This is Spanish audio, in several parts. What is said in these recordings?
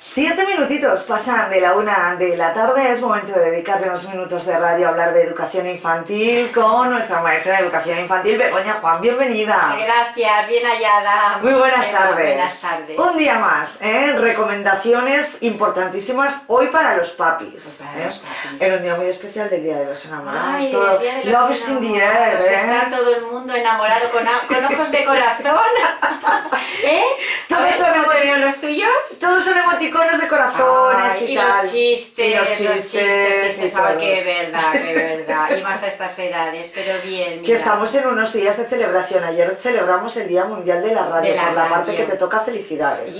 7 minutitos pasan de la 1 de la tarde, es momento de dedicarle unos minutos de radio a hablar de educación infantil con nuestra maestra de educación infantil, Begoña Juan, bienvenida. Gracias, bien hallada. Muy buenas tardes. Buenas tardes. Un día más, recomendaciones importantísimas hoy para los papis. En un día muy especial del Día de los Enamorados. Ay, todo. Día de los Love is in the air, Está todo el mundo enamorado con ojos de corazón. Todos son los tuyos. Todos son emoticonos de corazones y tal. Los chistes, que se sabe que es que verdad, y más a estas edades, pero bien. Mira. Que estamos en unos días de celebración. Ayer celebramos el Día Mundial de la Radio, por la parte que te toca, felicidades.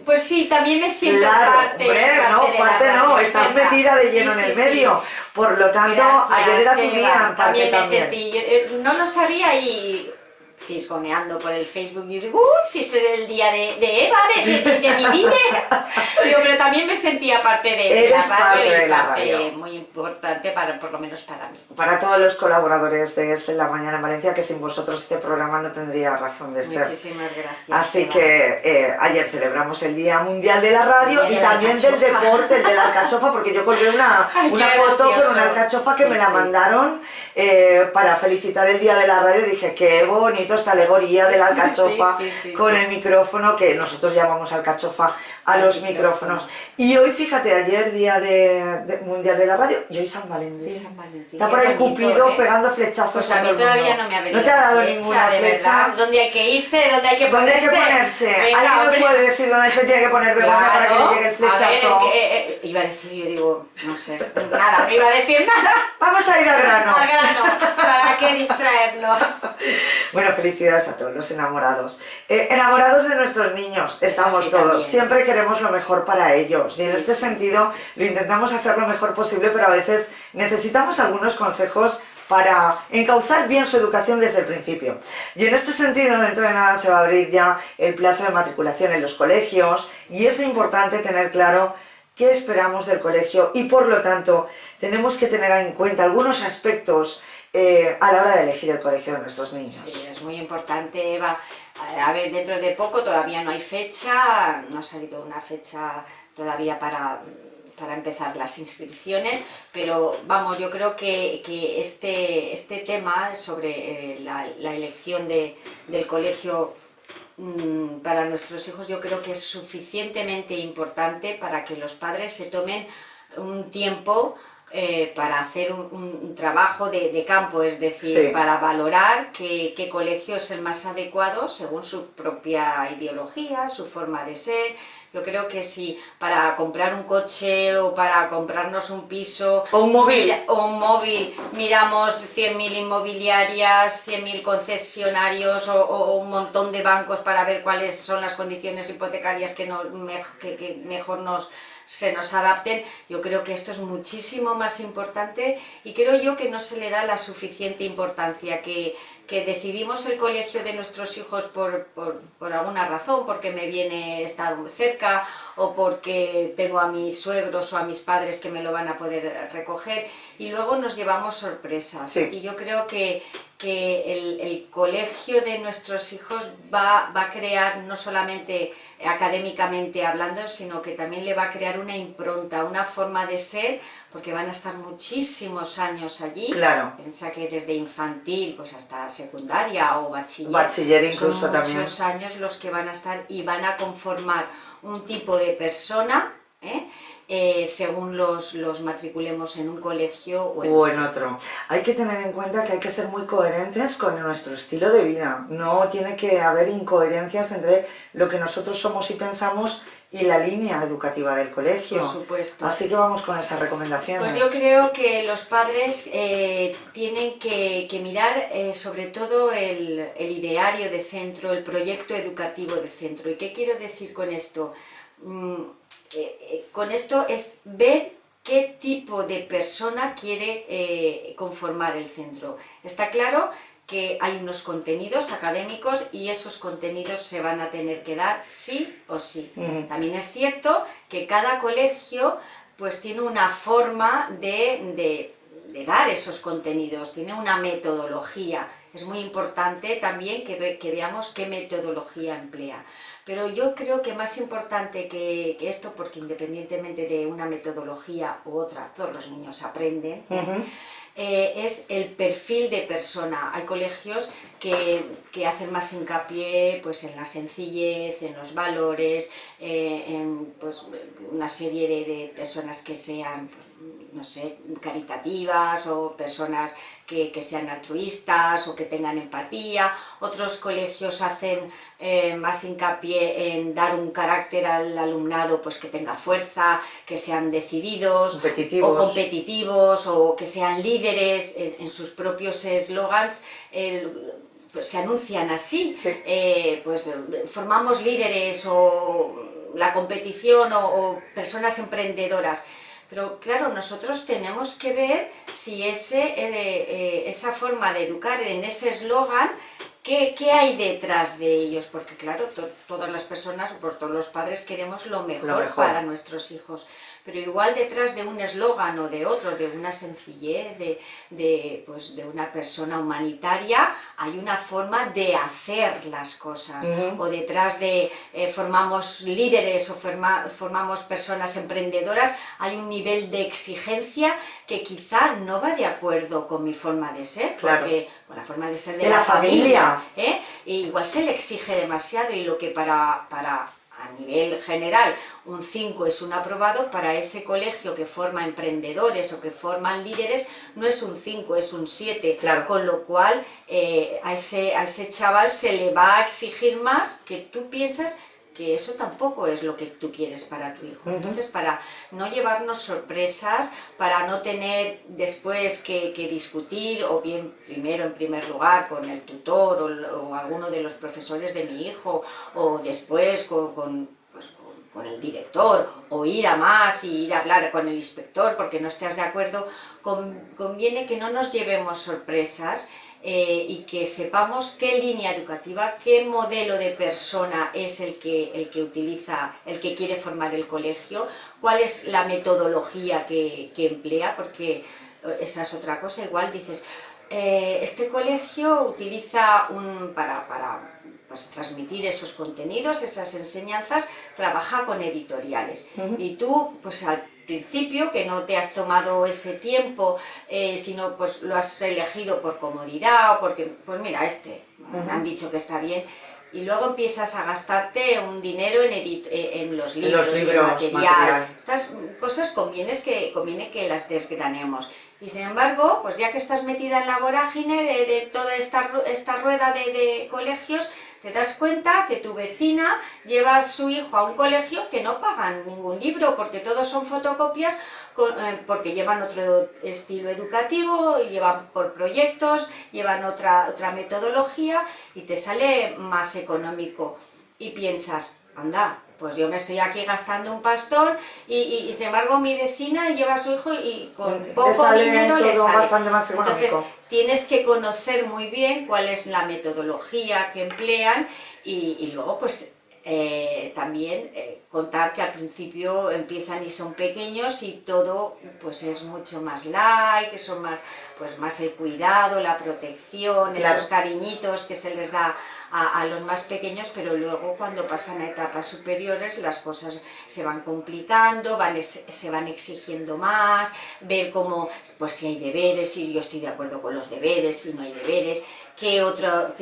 Pues sí, también me siento parte no, estás metida de lleno en el medio. Por lo tanto, gracias, ayer era tu día. También me sentí, no lo sabía y fisgoneando por el Facebook, yo digo, si es el día de Eva, de mi vida. Digo, pero también me sentía parte de la radio y parte muy importante, por lo menos para mí. Para todos los colaboradores de Es en la Mañana en Valencia, que sin vosotros este programa no tendría razón de ser. Muchísimas gracias. Así que ayer celebramos el Día Mundial de la Radio y también del deporte, el de la alcachofa, porque yo colgué una foto con una alcachofa que me la mandaron para felicitar el Día de la Radio y dije, qué bonito esta alegoría de la alcachofa con el micrófono, que nosotros llamamos alcachofa a los micrófonos. Y hoy, fíjate, ayer Día Mundial de la Radio y hoy San Valentín. Está por ahí Cupido pegando flechazos. Pues a mí todavía no me ha venido. ¿No te ha dado ninguna flecha? ¿Dónde hay que irse? ¿Dónde hay que ponerse? ¿Alguien nos puede decir dónde se tiene que poner Begoña para que le llegue el flechazo? Iba a decir, yo digo, no sé, nada, no iba a decir nada. Vamos a ir al grano. Al grano, ¿para qué distraernos? Bueno, felicidades a todos los enamorados. Enamorados de nuestros niños, estamos todos. También. Siempre queremos lo mejor para ellos. Y en este sentido lo intentamos hacer lo mejor posible, pero a veces necesitamos algunos consejos para encauzar bien su educación desde el principio. Y en este sentido, dentro de nada se va a abrir ya el plazo de matriculación en los colegios y es importante tener claro qué esperamos del colegio y por lo tanto tenemos que tener en cuenta algunos aspectos a la hora de elegir el colegio de nuestros niños. Sí, es muy importante, Eva. A ver, dentro de poco todavía no hay fecha, no ha salido una fecha todavía para empezar las inscripciones, pero vamos, yo creo que este tema sobre la elección del colegio para nuestros hijos, yo creo que es suficientemente importante para que los padres se tomen un tiempo para hacer un trabajo de campo, es decir, para valorar qué colegio es el más adecuado según su propia ideología, su forma de ser. Yo creo que si para comprar un coche o para comprarnos un piso o un móvil, miramos 100.000 inmobiliarias, 100.000 concesionarios o un montón de bancos para ver cuáles son las condiciones hipotecarias que mejor se nos adapten, yo creo que esto es muchísimo más importante y creo yo que no se le da la suficiente importancia, que decidimos el colegio de nuestros hijos por alguna razón, porque me viene estar cerca o porque tengo a mis suegros o a mis padres que me lo van a poder recoger y luego nos llevamos sorpresas. Y yo creo que el colegio de nuestros hijos va a crear no solamente académicamente hablando, sino que también le va a crear una impronta, una forma de ser, porque van a estar muchísimos años allí. Claro. Piensa que desde infantil pues hasta secundaria o bachiller incluso son también. Muchos años los que van a estar y van a conformar un tipo de persona, según los matriculemos en un colegio o en otro. Hay que tener en cuenta que hay que ser muy coherentes con nuestro estilo de vida. No tiene que haber incoherencias entre lo que nosotros somos y pensamos y la línea educativa del colegio. Por supuesto. Así que vamos con esas recomendaciones. Pues yo creo que los padres tienen que mirar sobre todo el ideario de centro, el proyecto educativo de centro. ¿Y qué quiero decir con esto? Con esto es ver qué tipo de persona quiere conformar el centro. Está claro que hay unos contenidos académicos y esos contenidos se van a tener que dar sí o sí. También es cierto que cada colegio pues tiene una forma de dar esos contenidos, tiene una metodología. Es muy importante también que veamos qué metodología emplea. Pero yo creo que más importante que esto, porque independientemente de una metodología u otra, todos los niños aprenden, es el perfil de persona. Hay colegios que hacen más hincapié pues, en la sencillez, en los valores, en pues, una serie de personas que sean, pues, no sé, caritativas o personas que sean altruistas o que tengan empatía. Otros colegios hacen más hincapié en dar un carácter al alumnado pues que tenga fuerza, que sean decididos o competitivos o que sean líderes en sus propios eslogans. Pues, se anuncian así, pues formamos líderes o la competición o personas emprendedoras. Pero claro, nosotros tenemos que ver si esa forma de educar en ese eslogan, ¿qué hay detrás de ellos? Porque claro, todas las personas, pues todos los padres queremos lo mejor para nuestros hijos. Pero igual detrás de un eslogan o de otro, de una sencillez, pues de una persona humanitaria, hay una forma de hacer las cosas. O detrás de formamos líderes o formamos personas emprendedoras, hay un nivel de exigencia que quizá no va de acuerdo con mi forma de ser, porque con la forma de ser de la familia, igual se le exige demasiado y lo que para a nivel general un 5 es un aprobado, para ese colegio que forma emprendedores o que forman líderes no es un 5, es un 7, con lo cual a ese chaval se le va a exigir más que tú piensas que eso tampoco es lo que tú quieres para tu hijo. Entonces, para no llevarnos sorpresas, para no tener después que discutir, o bien primero en primer lugar con el tutor o alguno de los profesores de mi hijo, o después con el director, o ir a más y ir a hablar con el inspector porque no estás de acuerdo, conviene que no nos llevemos sorpresas. Y que sepamos qué línea educativa, qué modelo de persona es el que utiliza, el que quiere formar el colegio, cuál es la metodología que emplea, porque esa es otra cosa. Igual dices, este colegio utiliza para pues, transmitir esos contenidos, esas enseñanzas, trabaja con editoriales. Y tú, pues al principio, que no te has tomado ese tiempo, sino pues lo has elegido por comodidad o porque, pues mira, me han dicho que está bien, y luego empiezas a gastarte un dinero en los libros, en material. Estas cosas conviene que las desgranemos. Y sin embargo, pues ya que estás metida en la vorágine de toda esta rueda de colegios, te das cuenta que tu vecina lleva a su hijo a un colegio que no pagan ningún libro, porque todos son fotocopias, porque llevan otro estilo educativo, llevan por proyectos, llevan otra metodología y te sale más económico. Y piensas, anda, pues yo me estoy aquí gastando un pastón y sin embargo mi vecina lleva a su hijo y con poco dinero le sale bastante más económico. Entonces tienes que conocer muy bien cuál es la metodología que emplean y luego pues también contar que al principio empiezan y son pequeños y todo pues es mucho más light, que son más el cuidado, la protección, esos cariñitos que se les da a los más pequeños, pero luego cuando pasan a etapas superiores las cosas se van complicando, se van exigiendo más, ver cómo, pues si hay deberes, si yo estoy de acuerdo con los deberes, si no hay deberes, qué otro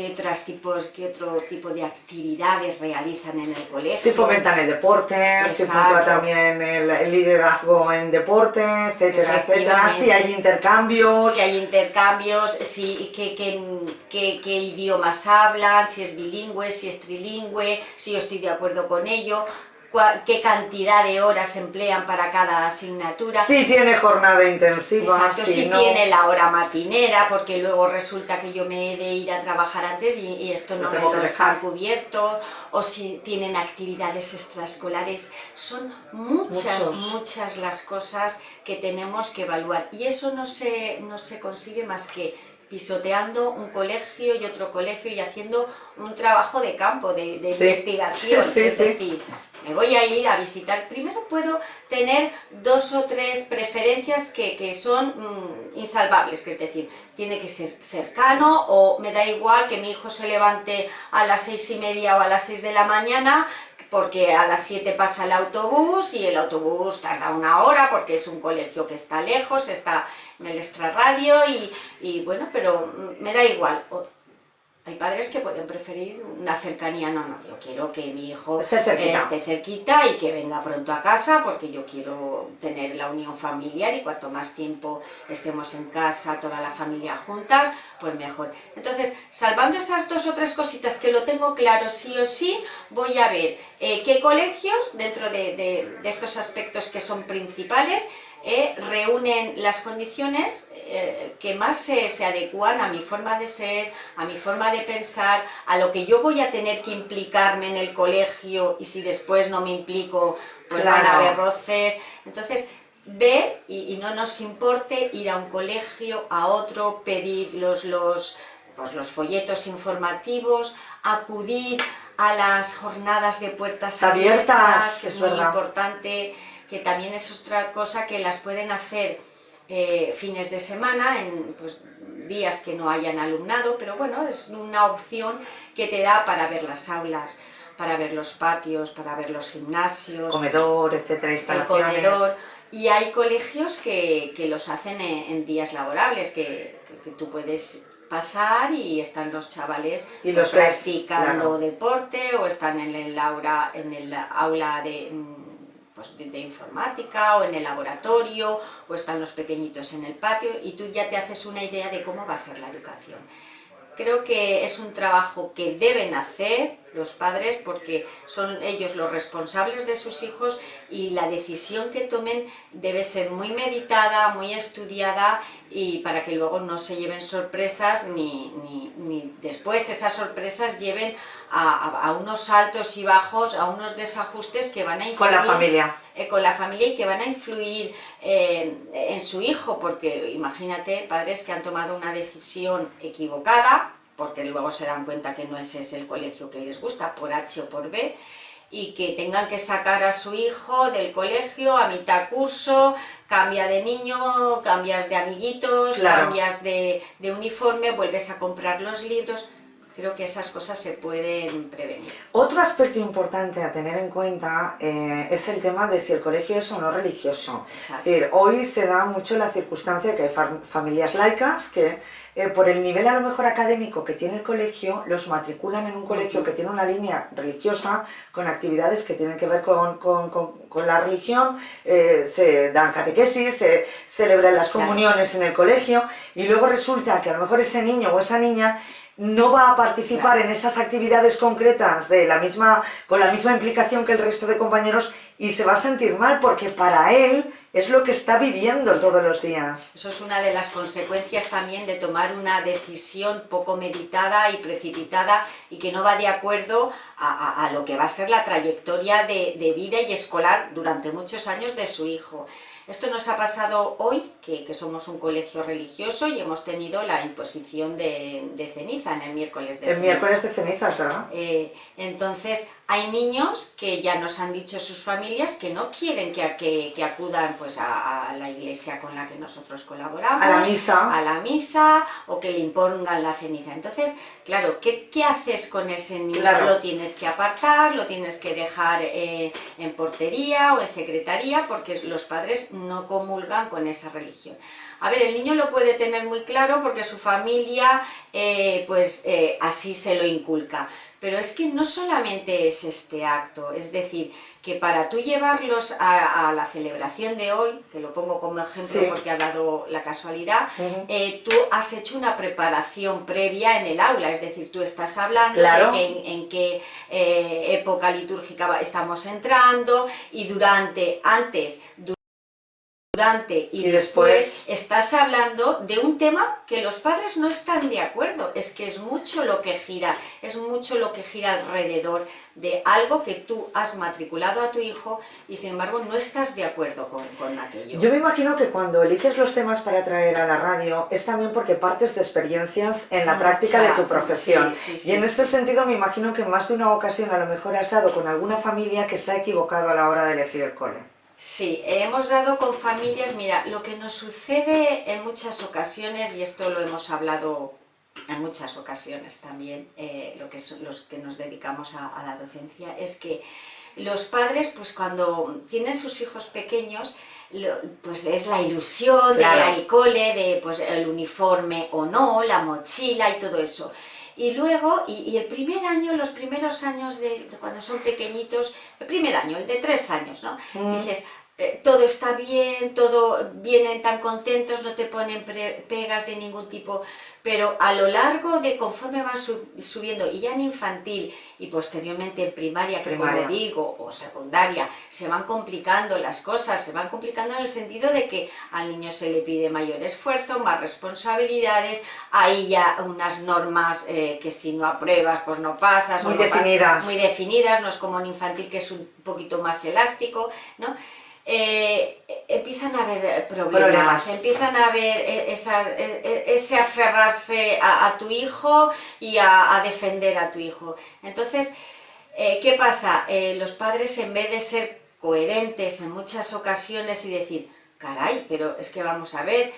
tipo de actividades realizan en el colegio. Si fomentan el deporte, si puntúa también el liderazgo en deporte, etcétera, etcétera. Si hay intercambios. Qué idiomas hablan, si es bilingüe, si es trilingüe, si yo estoy de acuerdo con ello. Qué cantidad de horas emplean para cada asignatura. Si tiene jornada intensiva. Exacto, si no tiene la hora matinera, porque luego resulta que yo me he de ir a trabajar antes y esto no me lo dejan cubierto, o si tienen actividades extraescolares. Son muchas las cosas que tenemos que evaluar y eso no se consigue más que pisoteando un colegio y otro colegio y haciendo un trabajo de campo, de investigación. Es decir, me voy a ir a visitar, primero puedo tener 2 o 3 preferencias que son insalvables, que es decir, tiene que ser cercano, o me da igual que mi hijo se levante a las 6:30 o a las 6 de la mañana, porque a las 7 pasa el autobús y el autobús tarda 1 hora porque es un colegio que está lejos, está en el extrarradio y bueno, pero me da igual. Hay padres que pueden preferir una cercanía, no, yo quiero que mi hijo esté cerquita y que venga pronto a casa porque yo quiero tener la unión familiar y cuanto más tiempo estemos en casa, toda la familia juntas, pues mejor. Entonces, salvando esas 2 o 3 cositas que lo tengo claro sí o sí, voy a ver qué colegios, dentro de estos aspectos que son principales, reúnen las condiciones que más se adecúan a mi forma de ser, a mi forma de pensar, a lo que yo voy a tener que implicarme en el colegio y si después no me implico, pues claro, van a haber roces. Entonces, ver y no nos importe ir a un colegio, a otro, pedir los folletos informativos, acudir a las jornadas de puertas abiertas, que es muy importante, que también es otra cosa que las pueden hacer fines de semana, en pues, días que no hayan alumnado, pero bueno, es una opción que te da para ver las aulas, para ver los patios, para ver los gimnasios, comedor, etcétera, instalaciones. El comedor. Y hay colegios que los hacen en días laborables, que tú puedes pasar y están los chavales y los practicando deporte o están en el aula de informática o en el laboratorio o están los pequeñitos en el patio y tú ya te haces una idea de cómo va a ser la educación. Creo que es un trabajo que deben hacer los padres porque son ellos los responsables de sus hijos y la decisión que tomen debe ser muy meditada, muy estudiada y para que luego no se lleven sorpresas ni después esas sorpresas lleven a unos altos y bajos, a unos desajustes que van a influir con la familia y que van a influir en su hijo, porque imagínate padres que han tomado una decisión equivocada, porque luego se dan cuenta que no ese es el colegio que les gusta, por H o por B, y que tengan que sacar a su hijo del colegio a mitad curso, cambia de niño, cambias de amiguitos, claro, cambias de uniforme, vuelves a comprar los libros. Creo que esas cosas se pueden prevenir. Otro aspecto importante a tener en cuenta es el tema de si el colegio es o no religioso. Exacto. Es decir, hoy se da mucho la circunstancia que hay familias laicas que por el nivel a lo mejor académico que tiene el colegio, los matriculan en un colegio que tiene una línea religiosa con actividades que tienen que ver con la religión, se dan catequesis, se celebran las comuniones en el colegio y luego resulta que a lo mejor ese niño o esa niña no va a participar en esas actividades concretas con la misma implicación que el resto de compañeros y se va a sentir mal porque para él es lo que está viviendo todos los días. Eso es una de las consecuencias también de tomar una decisión poco meditada y precipitada y que no va de acuerdo a lo que va a ser la trayectoria de vida y escolar durante muchos años de su hijo. Esto nos ha pasado hoy, que somos un colegio religioso y hemos tenido la imposición de ceniza en el miércoles de ceniza. El miércoles de cenizas, ¿verdad? Entonces, hay niños que ya nos han dicho sus familias que no quieren que acudan pues, a la iglesia con la que nosotros colaboramos. A la misa, o que le impongan la ceniza. Entonces, claro, ¿qué haces con ese niño? Claro. Lo tienes que apartar, lo tienes que dejar en portería o en secretaría, porque los padres no comulgan con esa religión. A ver, el niño lo puede tener muy claro porque su familia así se lo inculca. Pero es que no solamente es este acto, es decir, que para tú llevarlos a la celebración de hoy, que lo pongo como ejemplo porque ha dado la casualidad, tú has hecho una preparación previa en el aula, es decir, tú estás hablando de que en qué época litúrgica estamos entrando y antes, durante y después estás hablando de un tema que los padres no están de acuerdo. Es que es mucho lo que gira, alrededor de algo que tú has matriculado a tu hijo y sin embargo no estás de acuerdo con aquello. Yo me imagino que cuando eliges los temas para traer a la radio es también porque partes de experiencias en la práctica de tu profesión. Y en este sentido me imagino que en más de una ocasión a lo mejor has dado con alguna familia que se ha equivocado a la hora de elegir el cole. Sí, hemos dado con familias, mira, lo que nos sucede en muchas ocasiones, y esto lo hemos hablado en muchas ocasiones también, los que nos dedicamos a la docencia, es que los padres, pues cuando tienen sus hijos pequeños, pues es la ilusión de ir al cole, de pues, el uniforme o no, la mochila y todo eso. Y luego, y el primer año, los primeros años de cuando son pequeñitos, el primer año, el de 3 años, ¿no? Dices, todo está bien, todo vienen tan contentos, no te ponen pegas de ningún tipo, pero a lo largo de conforme van subiendo, y ya en infantil y posteriormente en primaria, que como digo, o secundaria, se van complicando las cosas, se van complicando en el sentido de que al niño se le pide mayor esfuerzo, más responsabilidades, hay ya unas normas que si no apruebas pues no pasas. Muy definidas. Muy definidas, no es como en infantil que es un poquito más elástico, ¿no? Empiezan a haber problemas, empiezan a haber ese aferrarse a tu hijo y a defender a tu hijo. Entonces, ¿qué pasa? Los padres, en vez de ser coherentes en muchas ocasiones y decir, caray, pero es que vamos a ver,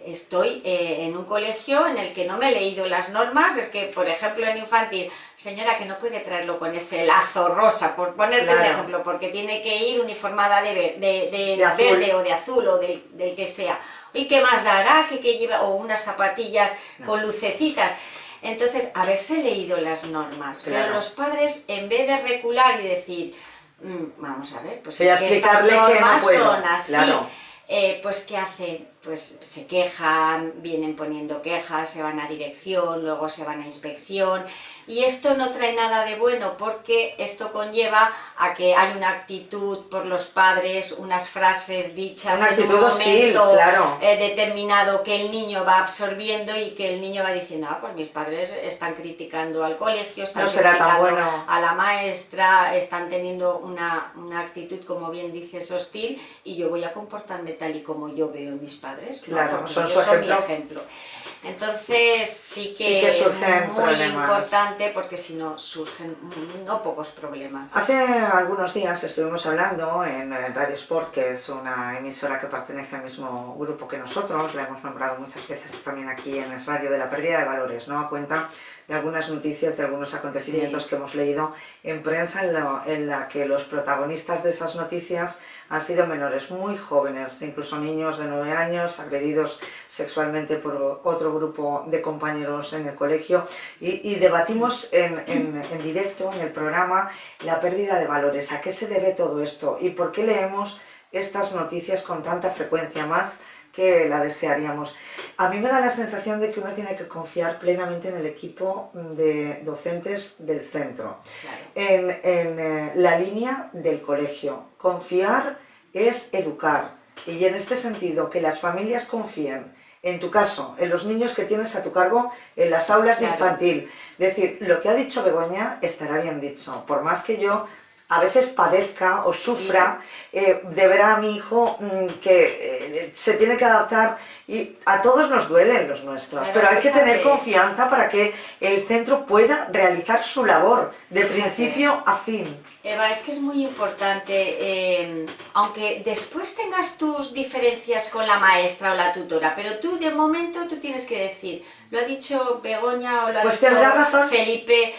estoy en un colegio en el que no me he leído las normas, es que, por ejemplo, en infantil, señora, que no puede traerlo con ese lazo rosa, por ponerte un ejemplo, porque tiene que ir uniformada de verde o de azul o del que sea. ¿Y qué más dará? Que lleva, o unas zapatillas con lucecitas. Entonces, haberse leído las normas. Pero los padres, en vez de recular y decir, vamos a ver, pues es que estas normas son así. Pues ¿qué hacen? Pues se quejan, vienen poniendo quejas, se van a dirección, luego se van a inspección, y esto no trae nada de bueno porque esto conlleva a que hay una actitud por los padres, unas frases dichas en un momento determinado que el niño va absorbiendo y que el niño va diciendo, pues mis padres están criticando al colegio, están criticando a la maestra, están teniendo una actitud, como bien dices, hostil, y yo voy a comportarme tal y como yo veo a mis padres, ¿no? Son mi ejemplo. Entonces sí que es muy importante porque si no surgen no pocos problemas. Hace algunos días estuvimos hablando en Radio Sport, que es una emisora que pertenece al mismo grupo que nosotros, la hemos nombrado muchas veces también aquí en el radio, de la pérdida de valores, ¿no? A cuenta de algunas noticias, de algunos acontecimientos que hemos leído en prensa en la que los protagonistas de esas noticias han sido menores muy jóvenes, incluso niños de 9 años agredidos sexualmente por otro grupo de compañeros en el colegio, y debatimos en directo en el programa la pérdida de valores, a qué se debe todo esto y por qué leemos estas noticias con tanta frecuencia, más que la desearíamos. A mí me da la sensación de que uno tiene que confiar plenamente en el equipo de docentes del centro, en la línea del colegio. Confiar es educar, y en este sentido que las familias confíen, en tu caso, en los niños que tienes a tu cargo en las aulas de infantil. Es decir, lo que ha dicho Begoña estará bien dicho, por más que yo a veces padezca o sufra de ver a mi hijo que se tiene que adaptar, y a todos nos duelen los nuestros, pero hay que tener confianza para que el centro pueda realizar su labor de principio a fin. Eva, es que es muy importante, aunque después tengas tus diferencias con la maestra o la tutora, pero tú de momento tú tienes que decir, lo ha dicho Begoña o lo ha dicho Felipe,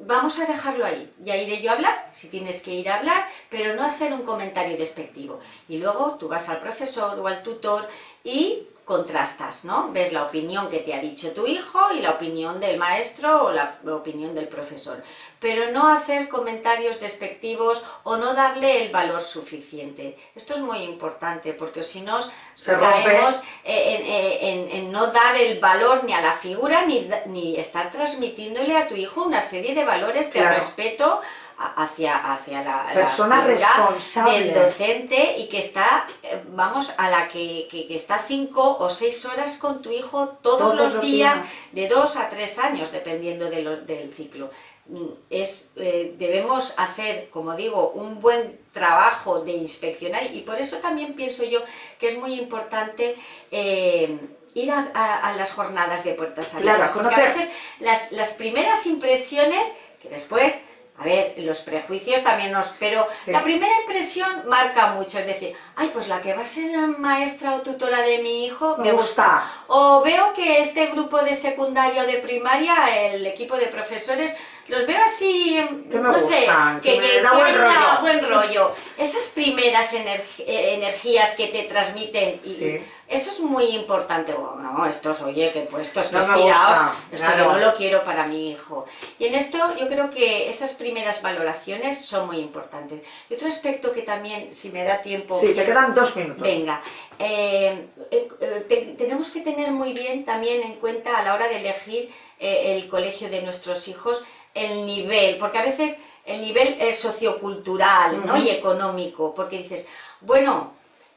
vamos a dejarlo ahí, ya iré yo a hablar, si tienes que ir a hablar, pero no hacer un comentario despectivo. Y luego tú vas al profesor o al tutor y contrastas, ¿no? Ves la opinión que te ha dicho tu hijo y la opinión del maestro o la opinión del profesor. Pero no hacer comentarios despectivos o no darle el valor suficiente. Esto es muy importante porque si no caemos en no dar el valor ni a la figura ni estar transmitiéndole a tu hijo una serie de valores de respeto hacia la persona figura responsable del docente y que está, vamos, a la que está 5 o 6 horas con tu hijo todos los días, de 2 a 3 años, dependiendo del ciclo. Debemos hacer, como digo, un buen trabajo de inspeccionar, y por eso también pienso yo que es muy importante ir a las jornadas de puertas abiertas, porque a veces las primeras impresiones, que después, a ver, los prejuicios también pero la primera impresión marca mucho, es decir, ay, pues la que va a ser la maestra o tutora de mi hijo me gusta, o veo que este grupo de secundaria o de primaria, el equipo de profesores, los veo así, no sé, que da buen rollo. Esas primeras energías que te transmiten, eso es muy importante. Oh, no, estos, oye, que puestos, que estirados, esto yo no lo quiero para mi hijo. Y en esto yo creo que esas primeras valoraciones son muy importantes. Y otro aspecto que también, si me da tiempo... Sí, te quedan 2 minutos. Venga, tenemos que tener muy bien también en cuenta a la hora de elegir el colegio de nuestros hijos, el nivel, porque a veces el nivel sociocultural, ¿no? Y económico, porque dices, bueno,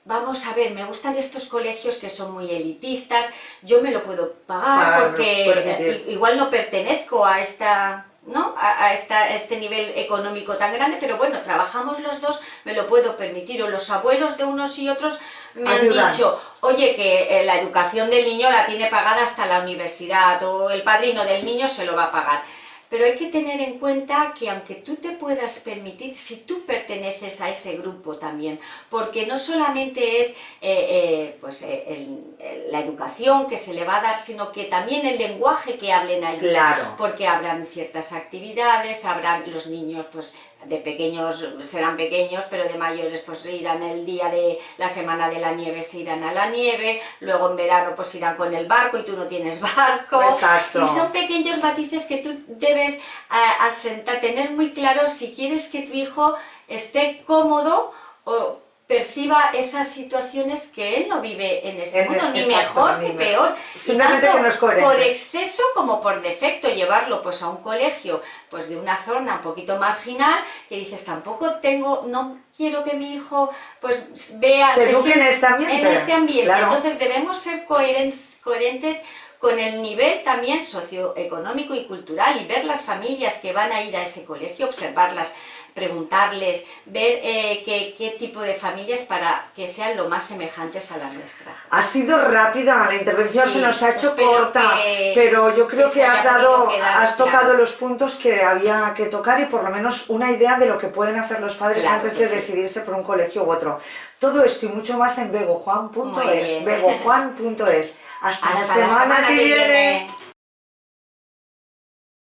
vamos a ver, me gustan estos colegios que son muy elitistas, yo me lo puedo pagar porque igual no pertenezco a esta... ¿no? a este nivel económico tan grande, pero bueno, trabajamos los dos, me lo puedo permitir, o los abuelos de unos y otros me han dicho, oye, que la educación del niño la tiene pagada hasta la universidad, o el padrino del niño se lo va a pagar. Pero hay que tener en cuenta que aunque tú te puedas permitir, si tú perteneces a ese grupo también, porque no solamente es la educación que se le va a dar, sino que también el lenguaje que hablen allí, porque habrán ciertas actividades, habrán los niños, pues de pequeños serán pequeños, pero de mayores pues irán el día de la semana de la nieve, se irán a la nieve, luego en verano pues irán con el barco y tú no tienes barco. Exacto. Y son pequeños matices que tú debes tener muy claro si quieres que tu hijo esté cómodo o perciba esas situaciones que él no vive en ese mundo, ni mejor ni peor. Simplemente que no es coherente. Por exceso como por defecto, llevarlo pues a un colegio pues de una zona un poquito marginal, que dices, no quiero que mi hijo pues vea... Se eduque en este ambiente. Claro. Entonces debemos ser coherentes con el nivel también socioeconómico y cultural, y ver las familias que van a ir a ese colegio, observarlas, preguntarles, ver qué tipo de familias, para que sean lo más semejantes a la nuestra. Ha sido rápida, la intervención se nos ha hecho corta, pero yo creo que has tocado los puntos que había que tocar, y por lo menos una idea de lo que pueden hacer los padres antes de decidirse por un colegio u otro. Todo esto y mucho más en begojuan.es, begojuan.es. Hasta la semana que viene.